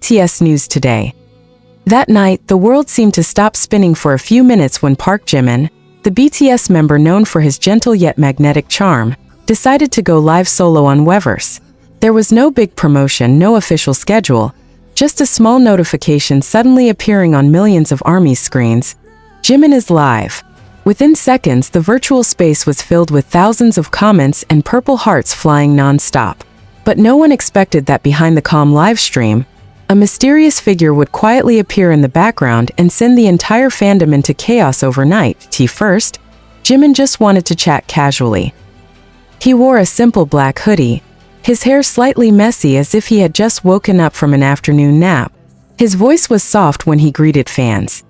BTS news today. That night, the world seemed to stop spinning for a few minutes when Park Jimin, the BTS member known for his gentle yet magnetic charm, decided to go live solo on Weverse. There was no big promotion, no official schedule, just a small notification suddenly appearing on millions of ARMY screens. Jimin is live. Within seconds, the virtual space was filled with thousands of comments and purple hearts flying non-stop. But no one expected that behind the calm live stream, a mysterious figure would quietly appear in the background and send the entire fandom into chaos overnight. First, Jimin just wanted to chat casually. He wore a simple black hoodie, his hair slightly messy as if he had just woken up from an afternoon nap. His voice was soft when he greeted fans.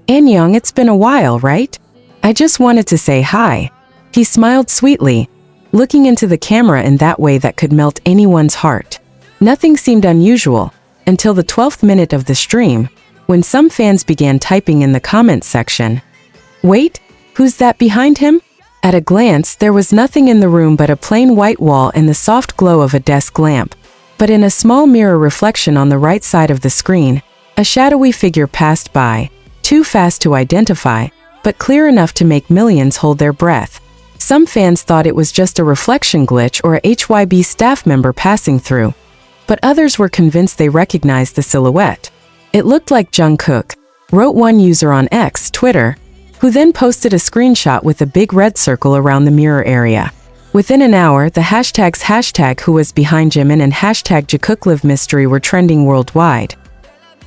"Annyeong, it's been a while, right? I just wanted to say hi." He smiled sweetly, looking into the camera in that way that could melt anyone's heart. Nothing seemed unusual until the 12th minute of the stream, when some fans began typing in the comments section. "Wait, who's that behind him?" At a glance, there was nothing in the room but a plain white wall and the soft glow of a desk lamp. But in a small mirror reflection on the right side of the screen, a shadowy figure passed by, too fast to identify, but clear enough to make millions hold their breath. Some fans thought it was just a reflection glitch or a HYB staff member passing through, but others were convinced they recognized the silhouette. "It looked like Jungkook," wrote one user on X, Twitter, who then posted a screenshot with a big red circle around the mirror area. Within an hour, the hashtags #who was behind Jimin and #JungkookLive mystery were trending worldwide.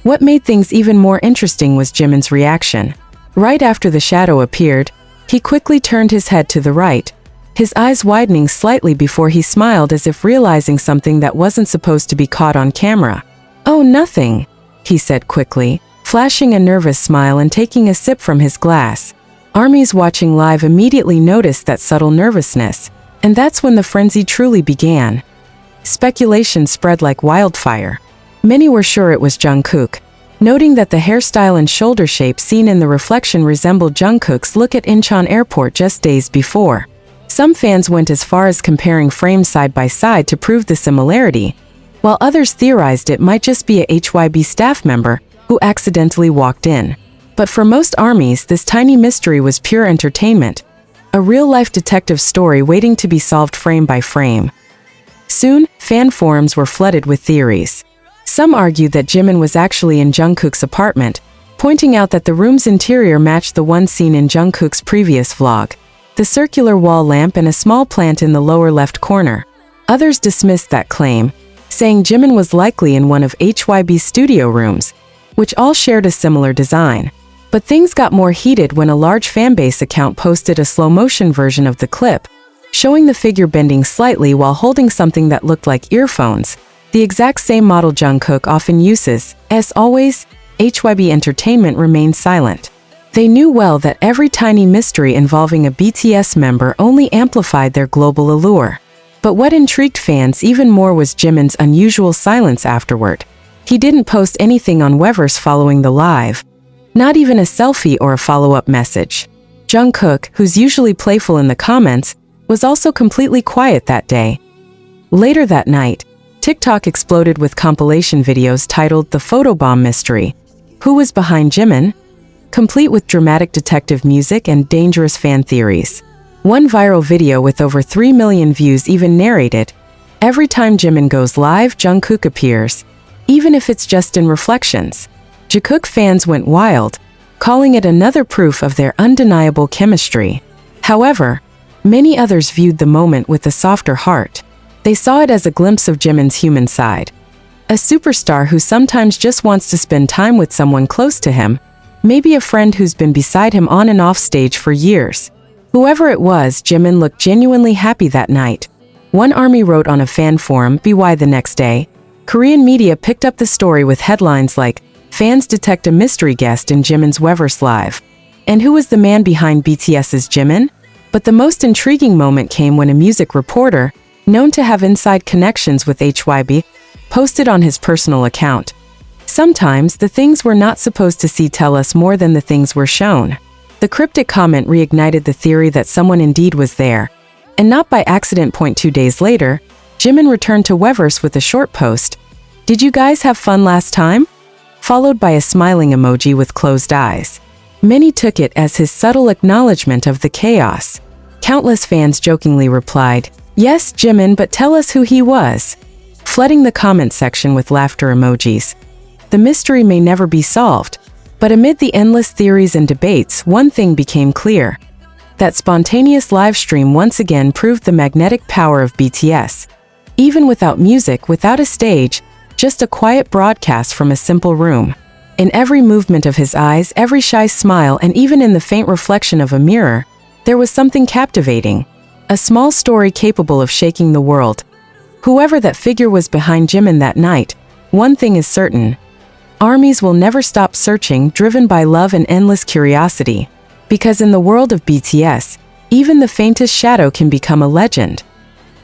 What made things even more interesting was Jimin's reaction. Right after the shadow appeared, he quickly turned his head to the right, his eyes widening slightly before he smiled as if realizing something that wasn't supposed to be caught on camera. "Oh, nothing," he said quickly, flashing a nervous smile and taking a sip from his glass. ARMYs watching live immediately noticed that subtle nervousness, and that's when the frenzy truly began. Speculation spread like wildfire. Many were sure it was Jungkook, noting that the hairstyle and shoulder shape seen in the reflection resembled Jungkook's look at Incheon Airport just days before. Some fans went as far as comparing frames side by side to prove the similarity, while others theorized it might just be a HYB staff member who accidentally walked in. But for most ARMYs, this tiny mystery was pure entertainment, a real-life detective story waiting to be solved frame by frame. Soon, fan forums were flooded with theories. Some argued that Jimin was actually in Jungkook's apartment, pointing out that the room's interior matched the one seen in Jungkook's previous vlog. The circular wall lamp and a small plant in the lower left corner. Others dismissed that claim, saying Jimin was likely in one of HYB's studio rooms, which all shared a similar design. But things got more heated when a large fanbase account posted a slow-motion version of the clip, showing the figure bending slightly while holding something that looked like earphones, the exact same model Jungkook often uses. As always, HYB Entertainment remained silent. They knew well that every tiny mystery involving a BTS member only amplified their global allure. But what intrigued fans even more was Jimin's unusual silence afterward. He didn't post anything on Weverse following the live, not even a selfie or a follow-up message. Jungkook, who's usually playful in the comments, was also completely quiet that day. Later that night, TikTok exploded with compilation videos titled The Photobombed Mystery. Who was behind Jimin? Complete with dramatic detective music and dangerous fan theories. One viral video with over 3 million views even narrated, "Every time Jimin goes live, Jungkook appears, even if it's just in reflections." Jungkook fans went wild, calling it another proof of their undeniable chemistry. However, many others viewed the moment with a softer heart. They saw it as a glimpse of Jimin's human side. A superstar who sometimes just wants to spend time with someone close to him, maybe a friend who's been beside him on and off stage for years. Whoever it was, Jimin looked genuinely happy that night. One ARMY wrote on a fan forum, BY the next day. Korean media picked up the story with headlines like, "Fans detect a mystery guest in Jimin's Weverse Live." And who was the man behind BTS's Jimin? But the most intriguing moment came when a music reporter, known to have inside connections with HYB, posted on his personal account. Sometimes, the things we're not supposed to see tell us more than the things we're shown. The cryptic comment reignited the theory that someone indeed was there. And not by accident. 2 days later, Jimin returned to Weverse with a short post. Did you guys have fun last time? Followed by a smiling emoji with closed eyes. Many took it as his subtle acknowledgement of the chaos. Countless fans jokingly replied, "Yes, Jimin, but tell us who he was," flooding the comment section with laughter emojis. The mystery may never be solved, but amid the endless theories and debates, one thing became clear. That spontaneous livestream once again proved the magnetic power of BTS. Even without music, without a stage, just a quiet broadcast from a simple room. In every movement of his eyes, every shy smile, and even in the faint reflection of a mirror, there was something captivating. A small story capable of shaking the world. Whoever that figure was behind Jimin that night, one thing is certain. Armies will never stop searching, driven by love and endless curiosity. Because in the world of BTS, even the faintest shadow can become a legend.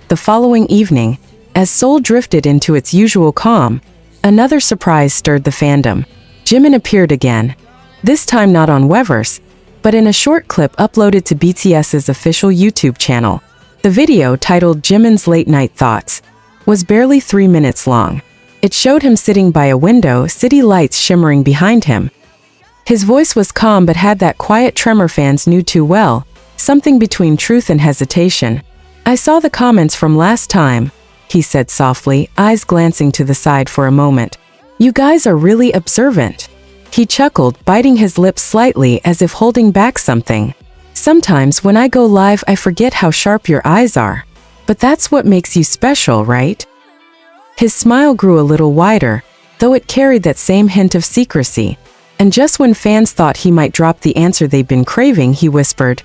The following evening, as Seoul drifted into its usual calm, another surprise stirred the fandom. Jimin appeared again. This time not on Weverse, but in a short clip uploaded to BTS's official YouTube channel. The video, titled Jimin's Late Night Thoughts, was barely 3 minutes long. It showed him sitting by a window, city lights shimmering behind him. His voice was calm but had that quiet tremor fans knew too well, something between truth and hesitation. "I saw the comments from last time," he said softly, eyes glancing to the side for a moment. "You guys are really observant." He chuckled, biting his lips slightly as if holding back something. "Sometimes when I go live I forget how sharp your eyes are. But that's what makes you special, right?" His smile grew a little wider, though it carried that same hint of secrecy. And just when fans thought he might drop the answer they'd been craving, he whispered,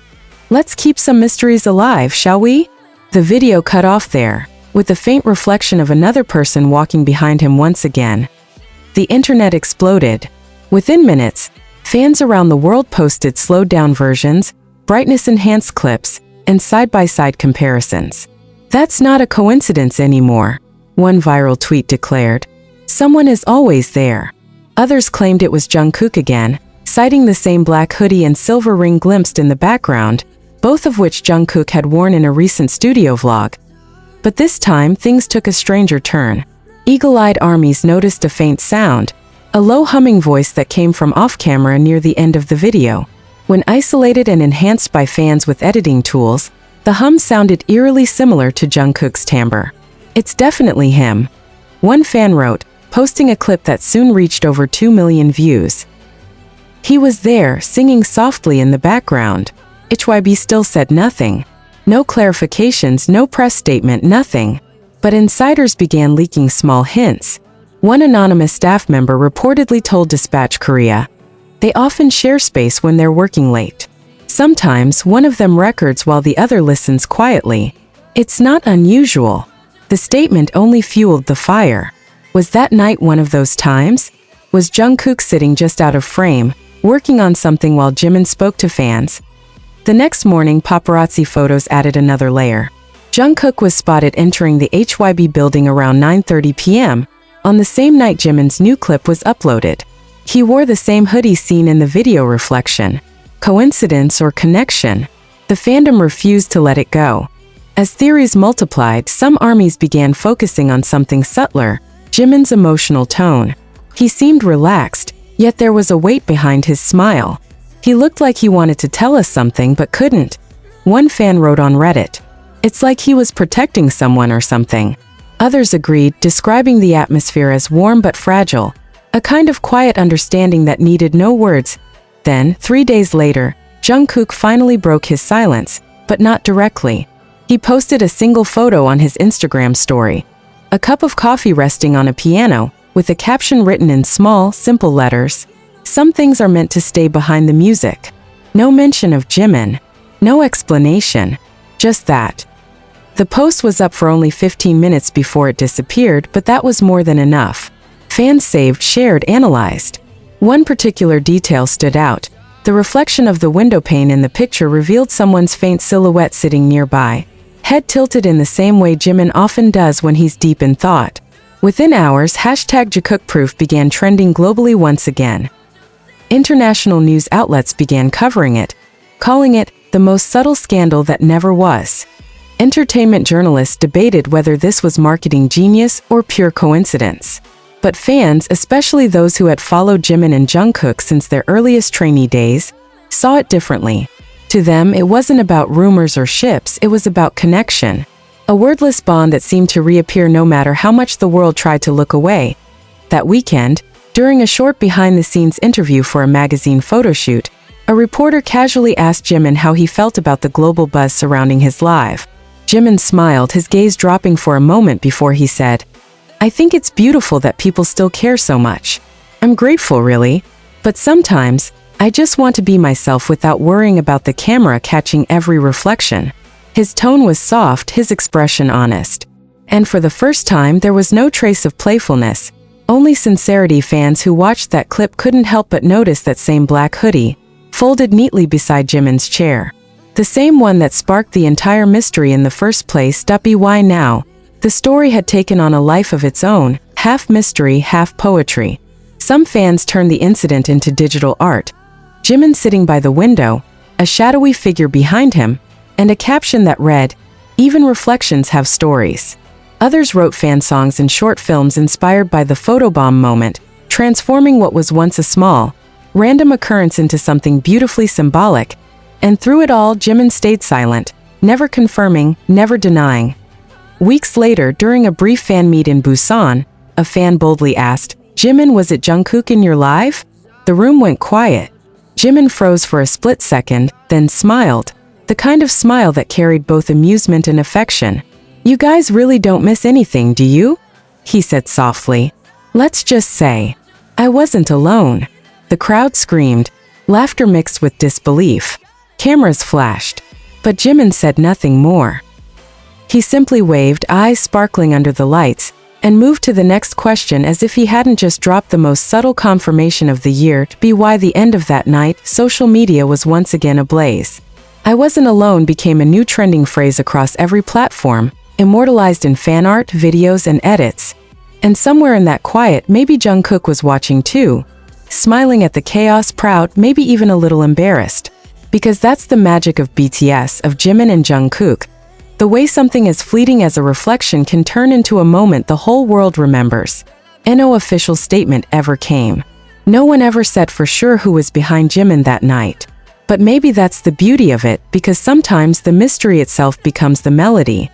"Let's keep some mysteries alive, shall we?" The video cut off there, with the faint reflection of another person walking behind him once again. The internet exploded. Within minutes, fans around the world posted slowed-down versions, brightness-enhanced clips, and side-by-side comparisons. "That's not a coincidence anymore," one viral tweet declared. "Someone is always there." Others claimed it was Jungkook again, citing the same black hoodie and silver ring glimpsed in the background, both of which Jungkook had worn in a recent studio vlog. But this time, things took a stranger turn. Eagle-eyed armies noticed a faint sound, a low humming voice that came from off-camera near the end of the video. When isolated and enhanced by fans with editing tools, the hum sounded eerily similar to Jungkook's timbre. "It's definitely him," one fan wrote, posting a clip that soon reached over 2 million views. "He was there, singing softly in the background." HYB still said nothing. No clarifications, no press statement, nothing. But insiders began leaking small hints. One anonymous staff member reportedly told Dispatch Korea, "They often share space when they're working late. Sometimes one of them records while the other listens quietly. It's not unusual." The statement only fueled the fire. Was that night one of those times? Was Jungkook sitting just out of frame, working on something while Jimin spoke to fans? The next morning, paparazzi photos added another layer. Jungkook was spotted entering the HYB building around 9:30 p.m., on the same night Jimin's new clip was uploaded. He wore the same hoodie seen in the video reflection. Coincidence or connection? The fandom refused to let it go. As theories multiplied, some armies began focusing on something subtler: Jimin's emotional tone. He seemed relaxed, yet there was a weight behind his smile. He looked like he wanted to tell us something but couldn't. One fan wrote on Reddit, "It's like he was protecting someone or something." Others agreed, describing the atmosphere as warm but fragile, a kind of quiet understanding that needed no words. Then, 3 days later, Jungkook finally broke his silence, but not directly. He posted a single photo on his Instagram story. A cup of coffee resting on a piano, with a caption written in small, simple letters. "Some things are meant to stay behind the music." No mention of Jimin. No explanation. Just that. The post was up for only 15 minutes before it disappeared, but that was more than enough. Fans saved, shared, analyzed. One particular detail stood out. The reflection of the window pane in the picture revealed someone's faint silhouette sitting nearby, head tilted in the same way Jimin often does when he's deep in thought. Within hours, #JungkookProof began trending globally once again. International news outlets began covering it, calling it the most subtle scandal that never was. Entertainment journalists debated whether this was marketing genius or pure coincidence. But fans, especially those who had followed Jimin and Jungkook since their earliest trainee days, saw it differently. To them, it wasn't about rumors or ships, it was about connection. A wordless bond that seemed to reappear no matter how much the world tried to look away. That weekend, during a short behind-the-scenes interview for a magazine photoshoot, a reporter casually asked Jimin how he felt about the global buzz surrounding his live. Jimin smiled, his gaze dropping for a moment before he said, "I think it's beautiful that people still care so much. I'm grateful, really. But sometimes, I just want to be myself without worrying about the camera catching every reflection." His tone was soft, his expression honest. And for the first time, there was no trace of playfulness, only sincerity. Fans who watched that clip couldn't help but notice that same black hoodie, folded neatly beside Jimin's chair. The same one that sparked the entire mystery in the first place. Why now? The story had taken on a life of its own, half mystery, half poetry. Some fans turned the incident into digital art. Jimin sitting by the window, a shadowy figure behind him, and a caption that read, "Even reflections have stories." Others wrote fan songs and short films inspired by the Photobombed moment, transforming what was once a small, random occurrence into something beautifully symbolic. And through it all, Jimin stayed silent, never confirming, never denying. Weeks later, during a brief fan meet in Busan, a fan boldly asked, "Jimin, was it Jungkook in your live?" The room went quiet. Jimin froze for a split second, then smiled. The kind of smile that carried both amusement and affection. "You guys really don't miss anything, do you?" he said softly. "Let's just say, I wasn't alone." The crowd screamed, laughter mixed with disbelief. Cameras flashed, but Jimin said nothing more. He simply waved, eyes sparkling under the lights, and moved to the next question as if he hadn't just dropped the most subtle confirmation of the year. By the end of that night, social media was once again ablaze. "I wasn't alone" became a new trending phrase across every platform, immortalized in fan art, videos, and edits. And somewhere in that quiet, maybe Jungkook was watching too, smiling at the chaos, proud, maybe even a little embarrassed. Because that's the magic of BTS, of Jimin and Jungkook. The way something as fleeting as a reflection can turn into a moment the whole world remembers. No official statement ever came. No one ever said for sure who was behind Jimin that night. But maybe that's the beauty of it, because sometimes the mystery itself becomes the melody.